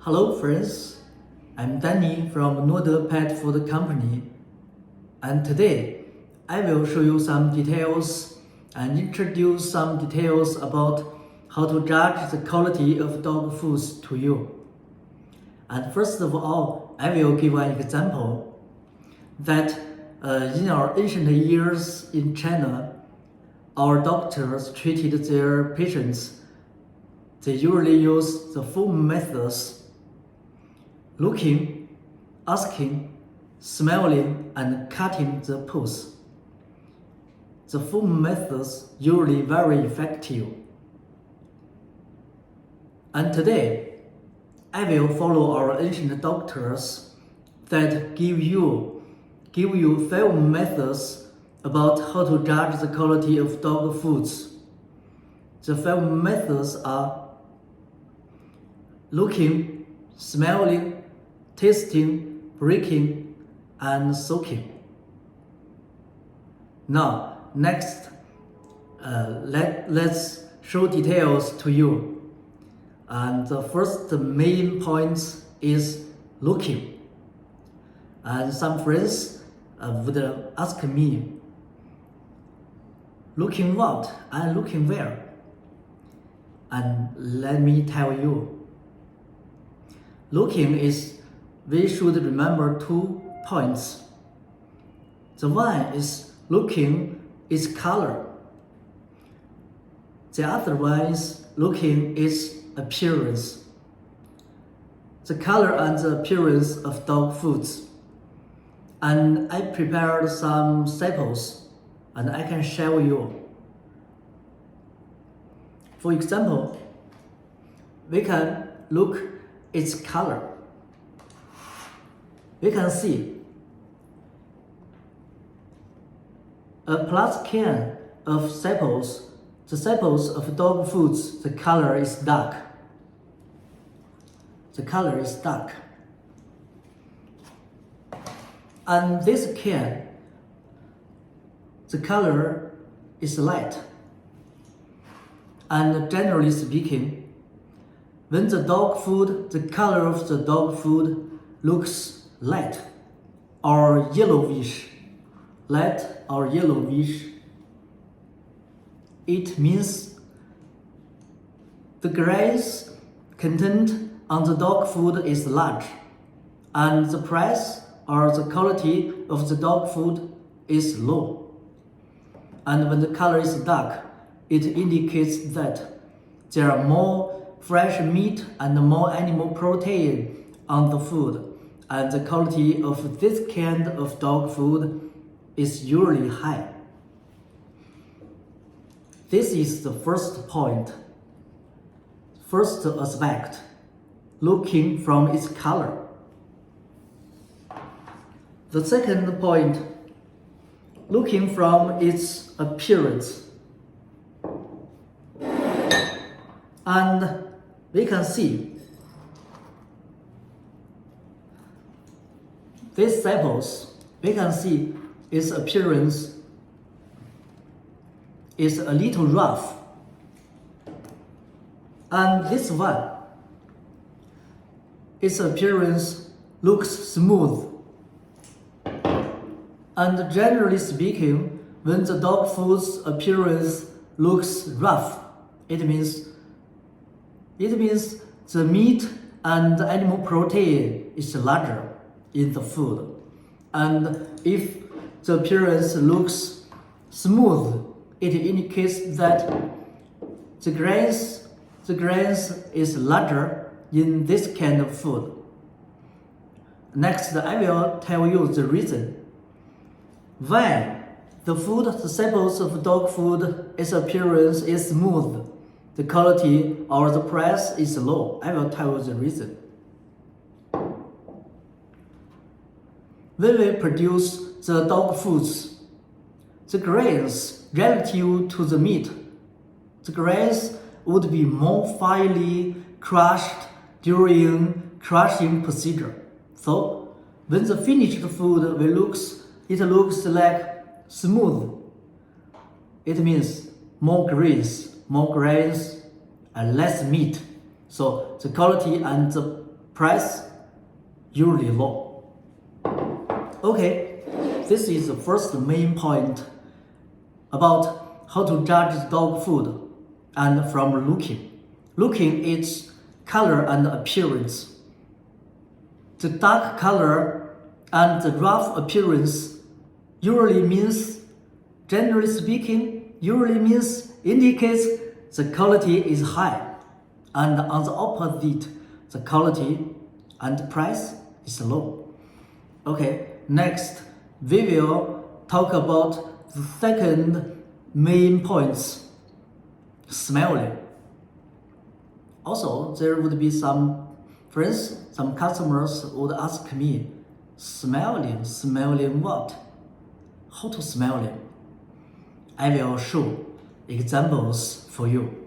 Hello friends, I'm Danny from Nuode Pet Food Company, and today I will show you some details and introduce some details about how to judge the quality of dog foods to you. And first of all, I will give an example that in our ancient years in China, our doctors treated their patients. They usually use the four methods: looking, asking, smelling, and cutting the paws. The four methods usually very effective. And today, I will follow our ancient doctors that give you 5 methods about how to judge the quality of dog foods. The 5 methods are looking, smelling, tasting, breaking, and soaking. Now, next, let's show details to you. And the first main point is looking. And some friends would ask me, looking what and looking where? And let me tell you, looking is, we should remember 2 points. The one is looking is color. The other one is looking is appearance. The color and the appearance of dog foods. And I prepared some samples and I can show you. For example, we can look its color. We can see a plastic can of samples. The samples of dog foods, the color is dark. The color is dark. And this can, the color is light. And generally speaking, when the dog food, the color of the dog food looks light or yellowish, it means the grass content on the dog food is large, and the price or the quality of the dog food is low. And when the color is dark, it indicates that there are more fresh meat and more animal protein on the food, and the quality of this kind of dog food is usually high. This is the first point, first aspect, looking from its color. The second point, looking from its appearance. And we can see these samples, we can see its appearance is a little rough. And this one, its appearance looks smooth. And generally speaking, when the dog food's appearance looks rough, it means the meat and animal protein is larger in the food. And if the appearance looks smooth, it indicates that the grains is larger in this kind of food. Next, I will tell you the reason why the samples of dog food, its appearance is smooth, the quality or the price is low. I will tell you the reason. When we produce the dog foods, the grains relative to the meat, the grains would be more finely crushed during crushing procedure. So when the finished food it looks like smooth. It means more grains, and less meat. So the quality and the price usually low. Okay, this is the first main point about how to judge dog food, and from looking. Looking its color and appearance. The dark color and the rough appearance usually means, generally speaking, indicates the quality is high, and on the opposite, the quality and price is low. Okay, next we will talk about the second main points, smelling. Also, there would be some friends, some customers would ask me, smelling what? How to smell it? I will show examples for you.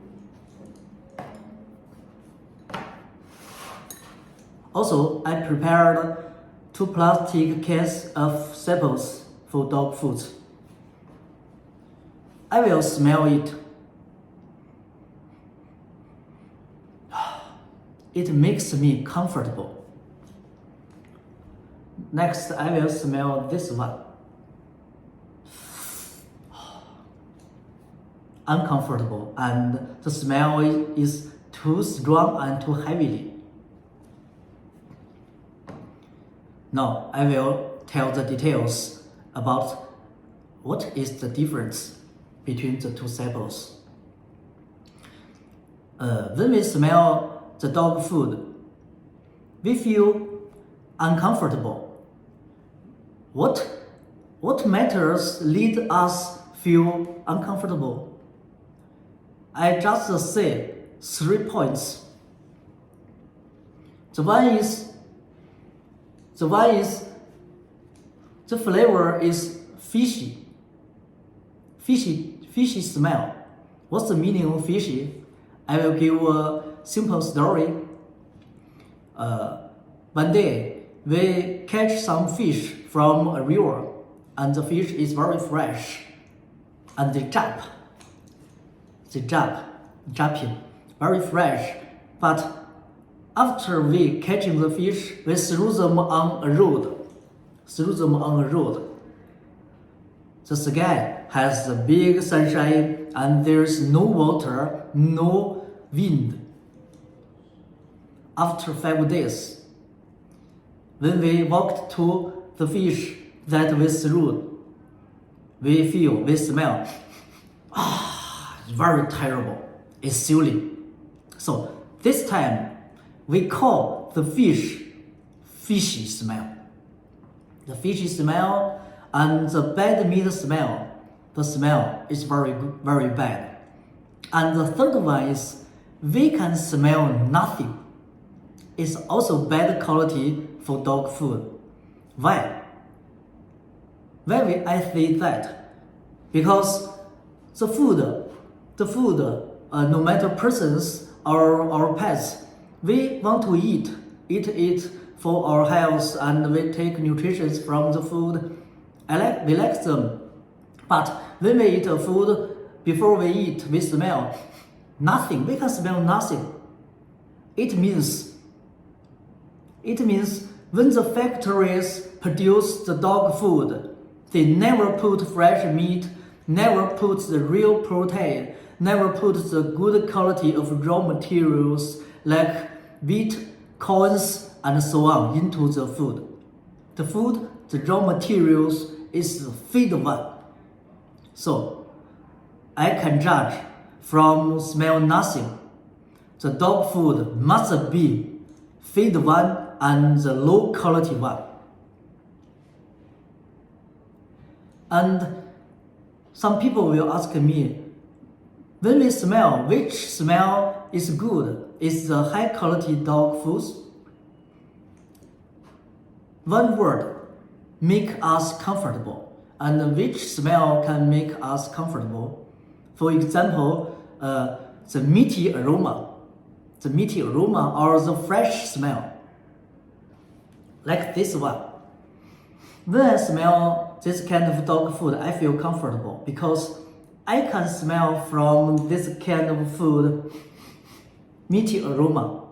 Also, I prepared 2 plastic cans of samples for dog food. I will smell it. It makes me comfortable. Next, I will smell this one. Uncomfortable, and the smell is too strong and too heavily. Now, I will tell the details about what is the difference between the 2 samples. When we smell the dog food, we feel uncomfortable. What matters lead us feel uncomfortable? I just say 3 points. The one is the flavor is fishy smell. What's the meaning of fishy? I will give a simple story. One day we catch some fish from a river, and the fish is very fresh, and they jumping, very fresh. But after we catching the fish, we threw them on a road. The sky has a big sunshine, and there's no water, no wind. After 5 days, when we walked to the fish that we threw, we smell, very terrible. It's silly. So this time, we call the fish fishy smell. The fishy smell and the bad meat smell, the smell is very good, very bad. And the third one is we can smell nothing. It's also bad quality for dog food. Why? I say that? Because the food, no matter persons or pets, we want to eat it for our health, and we take nutrition from the food. We like them. But when we eat food, before we eat, we smell nothing. We can smell nothing. It means when the factories produce the dog food, they never put fresh meat, never put the real protein, never put the good quality of raw materials like wheat, corns, and so on into the food. The raw materials is the feed one. So I can judge from smell nothing. The dog food must be feed one and the low quality one. And some people will ask me, when we smell, which smell is good? Is the high quality dog food? One word, make us comfortable. And which smell can make us comfortable? For example, the meaty aroma or the fresh smell. Like this one. When I smell this kind of dog food, I feel comfortable because I can smell from this kind of food meaty aroma.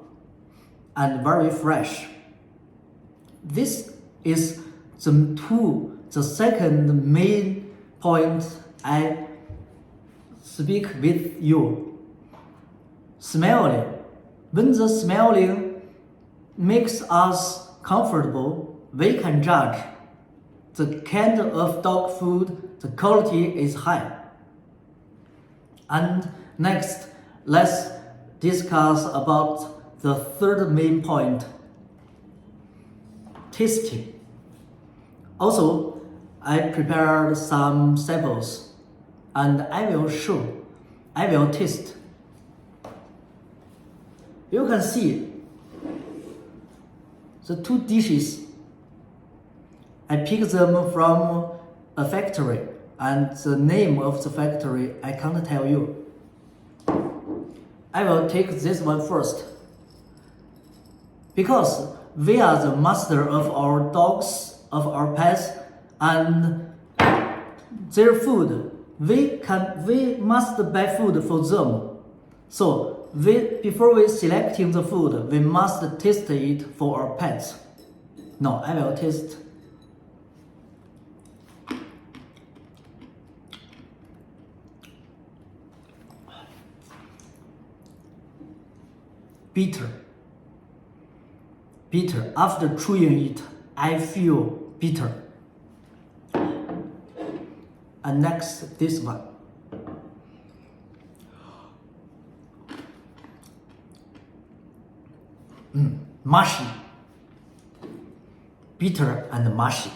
and very fresh. This is the second main point I speak with you. Smelling. When the smelling makes us comfortable, we can judge the kind of dog food, the quality is high. And next, let's discuss about the third main point, tasting. Also, I prepared some samples and I will taste. You can see the two dishes. I picked them from a factory, and the name of the factory I can't tell you. I will take this one first. Because we are the master of our dogs, of our pets, and their food, we must buy food for them. So before we selecting the food, we must taste it for our pets. Now I will taste. Bitter. After chewing it, I feel bitter. And next, this one. Mushy. Bitter and mushy.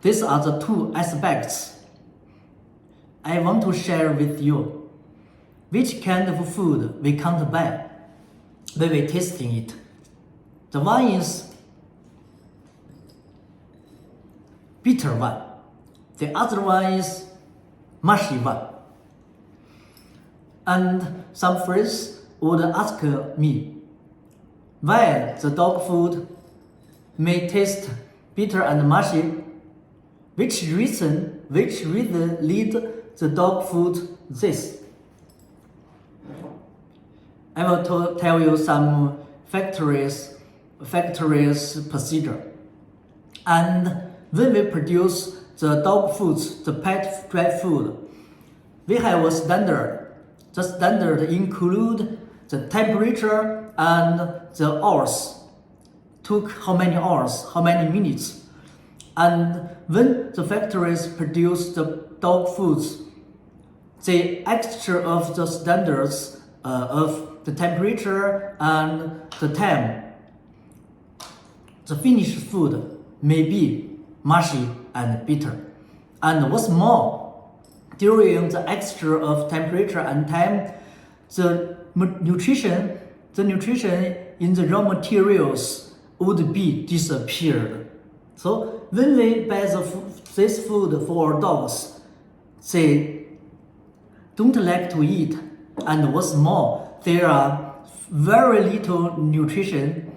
These are the two aspects I want to share with you. Which kind of food we can't buy when we tasting it. The one is bitter one. The other one is mushy one. And some friends would ask me why the dog food may taste bitter and mushy. Which reason lead the dog food this? I will tell you some factories procedure. And when we produce the dog foods, the pet food, we have a standard. The standard include the temperature and the hours. Took how many hours, how many minutes. And when the factories produce the dog foods, the extra of the standards of the temperature and the time, the finished food may be mushy and bitter. And what's more, during the extra of temperature and time, the nutrition in the raw materials would be disappeared. So when we buy this food for dogs, they don't like to eat, and what's more, there are very little nutrition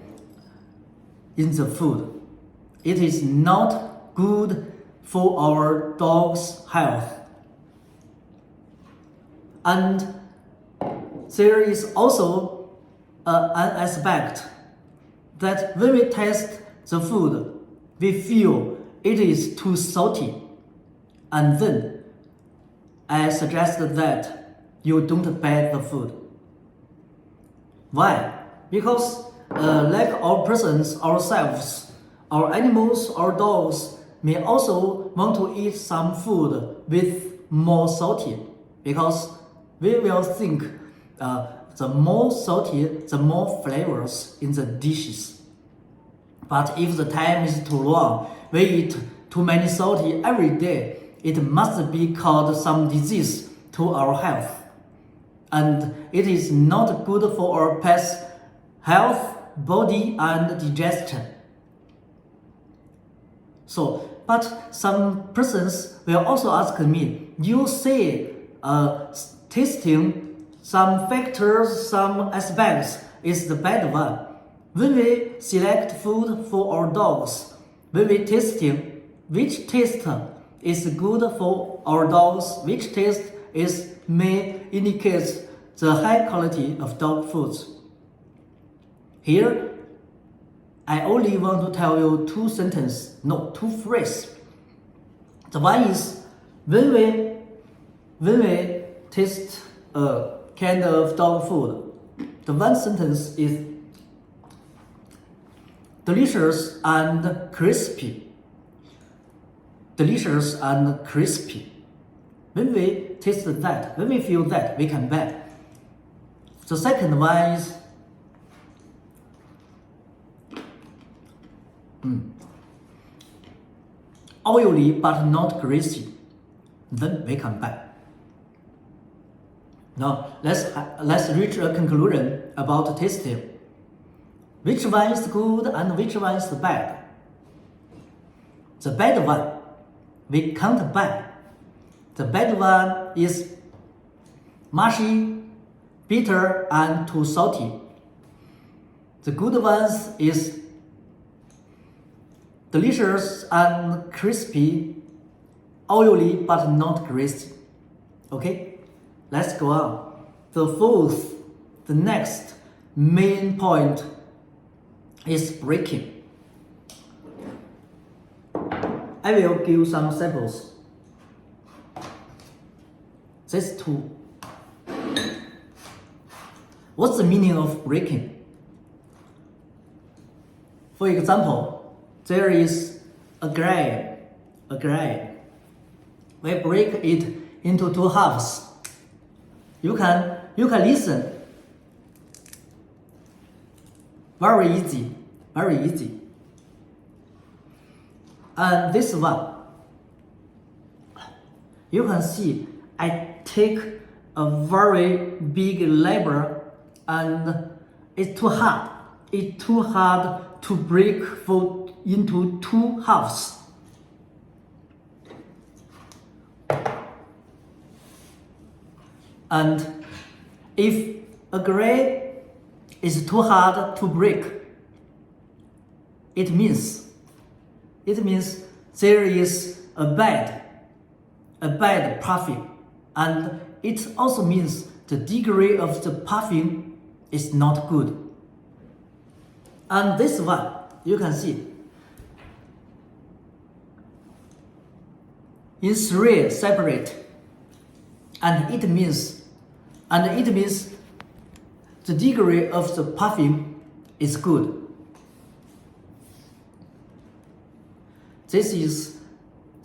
in the food. It is not good for our dog's health. And there is also an aspect that when we taste the food, we feel it is too salty. And then I suggest that you don't buy the food. Why? Because like our persons, ourselves, our animals, our dogs may also want to eat some food with more salty, because we will think the more salty, the more flavors in the dishes. But if the time is too long, we eat too many salty every day, it must be called some disease to our health. And it is not good for our pet's health, body, and digestion. So, but some persons will also ask me, you say tasting some factors, some aspects is the bad one. When we select food for our dogs, when we tasting, which taste is good for our dogs, which taste may indicate the high quality of dog foods. Here, I only want to tell you two phrases. The one is when we taste a kind of dog food, the one sentence is delicious and crispy. Delicious and crispy. When we taste that, when we feel that, we can buy. The second one is oily but not greasy. Then we can buy. Now let's reach a conclusion about tasting. Which one is good and which one is bad? The bad one we can't buy. The bad one is mushy, bitter, and too salty. The good ones is delicious and crispy, oily but not greasy. Okay, let's go on. The next main point is breaking. I will give some samples. These two. What's the meaning of breaking? For example, there is a grain. We break it into two halves. You can listen. Very easy. And this one, you can see I take a very big labor and it's too hard. It's too hard to break into two halves. And if a grain is too hard to break, it means there is a bad puffing, and it also means the degree of the puffing is not good. And this one, you can see in three separate, and it means the degree of the puffing is good. This is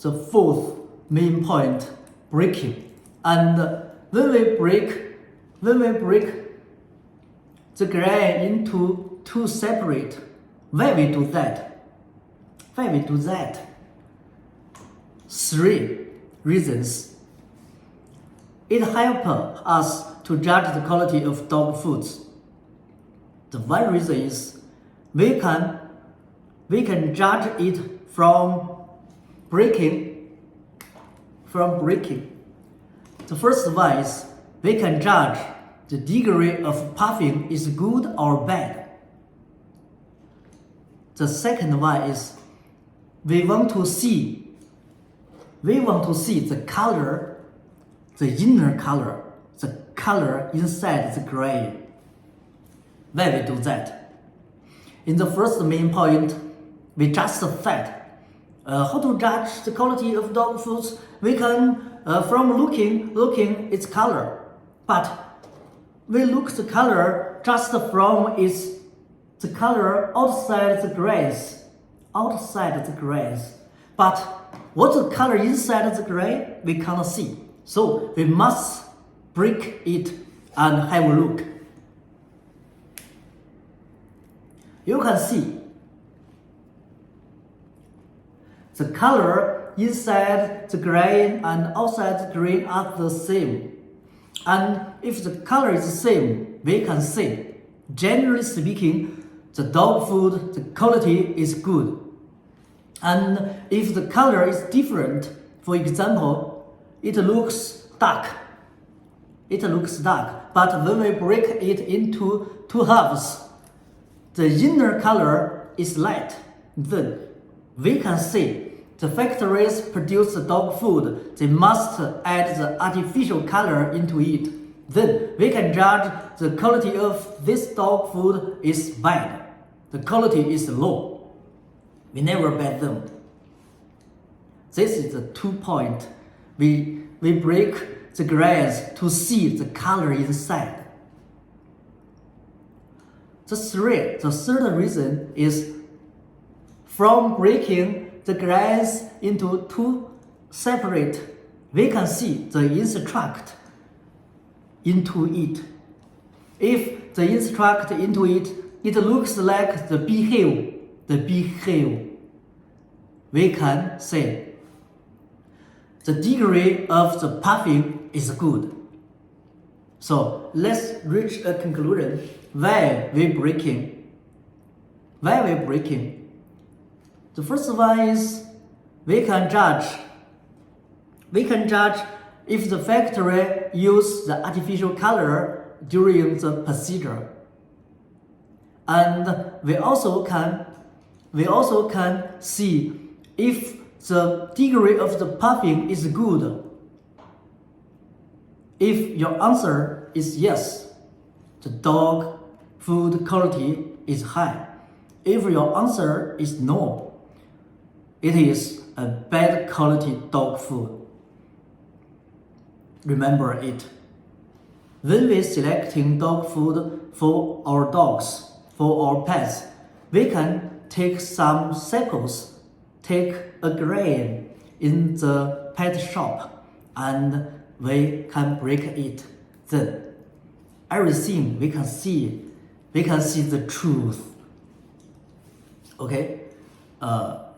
the fourth main point, breaking. And when we break the grain into two separate, why we do that? Three reasons. It helps us to judge the quality of dog foods. The one reason is we can judge it from breaking. The first one is we can judge the degree of puffing is good or bad. The second one is we want to see the color, the inner color, the color inside the grain. Why we do that? In the first main point, we just said how to judge the quality of dog foods. We can from looking its color, but we look the color just from the color outside the grains. But what's the color inside the grain, we cannot see. So we must break it and have a look. You can see the color inside the grain and outside the grain are the same. And if the color is the same, we can say, generally speaking, the dog food, the quality is good. And if the color is different, for example, it looks dark. But when we break it into two halves, the inner color is light. Then we can say the factories produce the dog food, they must add the artificial color into it. Then we can judge the quality of this dog food is bad. The quality is low. We never buy them. This is the 2 point. We break the glass to see the color inside. The third reason is from breaking the glass into 2 separate, we can see the instruct into it. If the instruct into it, it looks like the behave. We can say the degree of the puffing is good. So let's reach a conclusion. Why we breaking? The first one is we can judge if the factory use the artificial color during the procedure. And we also can see if the degree of the puffing is good. If your answer is yes, the dog food quality is high. If your answer is no, it is a bad quality dog food. Remember it. When we selecting dog food for our dogs, for our pets, we can take some samples, take a grain in the pet shop, and we can break it. Then everything we can see the truth. Okay,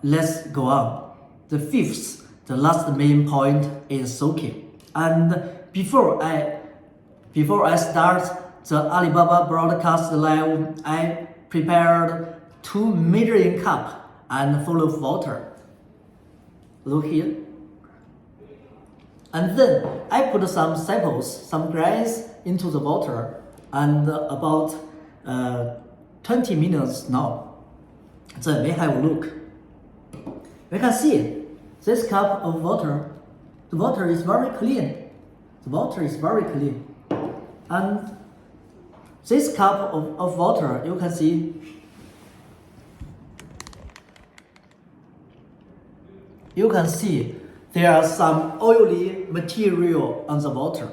let's go on. The last main point is soaking. And before I start the Alibaba broadcast live, I prepared 2 measuring cup and full of water. Look here. And then I put some samples, some grains into the water, and about 20 minutes now. Then we have a look. We can see this cup of water. The water is very clean. And this cup of water, you can see, there are some oily material on the water.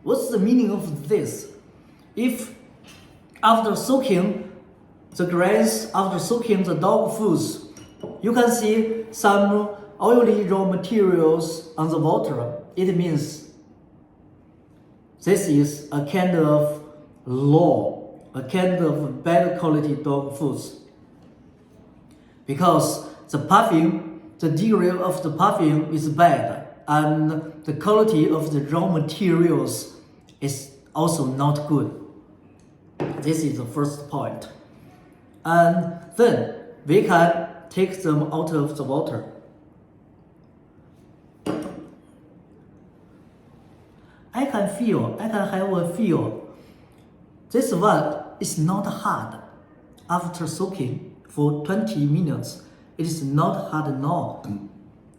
What's the meaning of this? If after soaking the grains, after soaking the dog foods, you can see some oily raw materials on the water, it means this is a kind of bad quality dog foods. Because the degree of the puffing is bad, and the quality of the raw materials is also not good. This is the first point. And then we can take them out of the water. I can have a feel. This one is not hard. After soaking for 20 minutes, it is not hard now.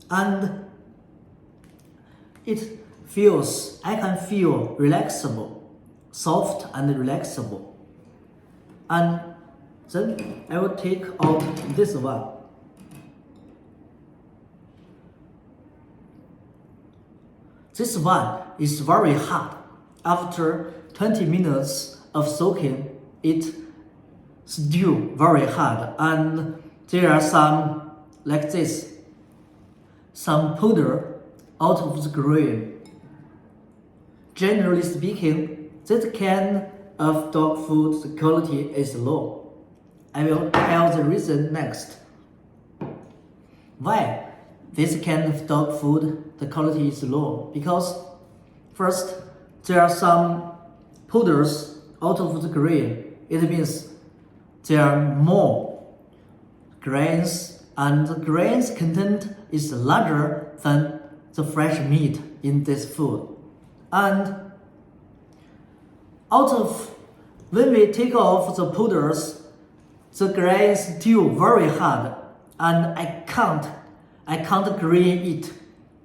And I can feel relaxable, soft and relaxable. And then I will take out this one. This one is very hard. After 20 minutes of soaking, it still very hard. And there are some, like this, some powder out of the grain. Generally speaking, this kind of dog food, the quality is low. I will tell the reason next. Why this kind of dog food, the quality is low? Because first, there are some powders out of the grain. It means there are more grains, and the grains content is larger than the fresh meat in this food. And when we take off the powders, the grain is still very hard, and I can't I can't clean it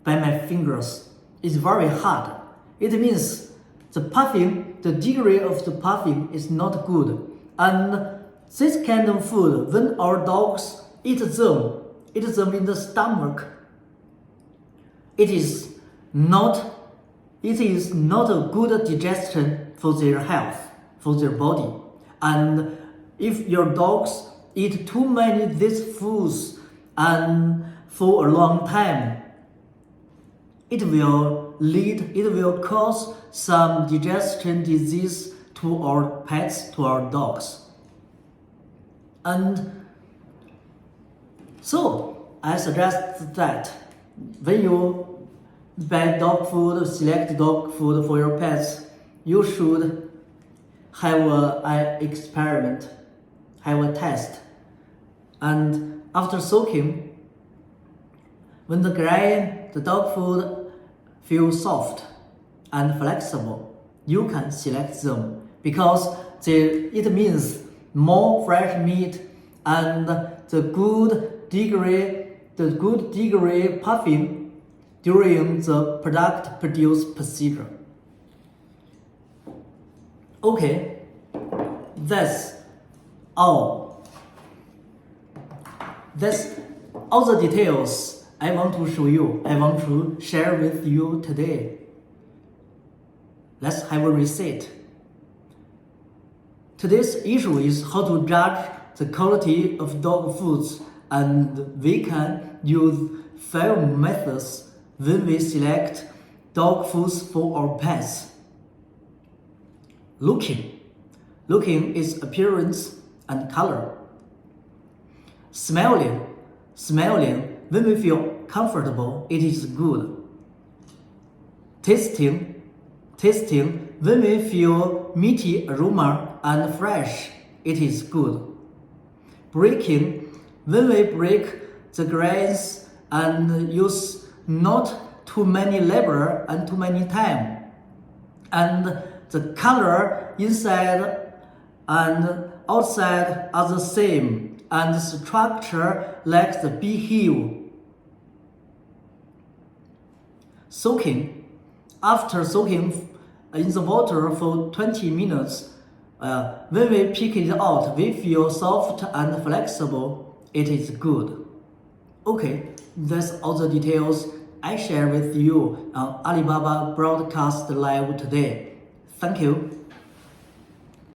by my fingers. It's very hard. It means the perfume, the degree of the perfume is not good. And this kind of food, when our dogs eat them in the stomach, it is not a good digestion for their health, for their body. And if your dogs eat too many these foods and for a long time, it will cause some digestion disease to our pets, to our dogs. And so I suggest that when you buy dog food, select dog food for your pets, you should have an experiment, have a test. And after soaking, when the dog food feels soft and flexible, you can select them because it means more fresh meat and the good degree perfume during the product produce procedure. Okay, that's all. That's all the details I want to show you, I want to share with you today. Let's have a reset. Today's issue is how to judge the quality of dog foods, and we can use 5 methods when we select dog foods for our pets. Looking is appearance and color. Smelling, when we feel comfortable, it is good. Tasting, when we feel meaty aroma and fresh, it is good. Breaking, when we break the grains and use not too many labor and too many time. And the color inside and outside are the same, and the structure like the beehive. Soaking. After soaking in the water for 20 minutes, when we pick it out, we feel soft and flexible. It is good. Okay, that's all the details I share with you on Alibaba Broadcast Live today. Thank you.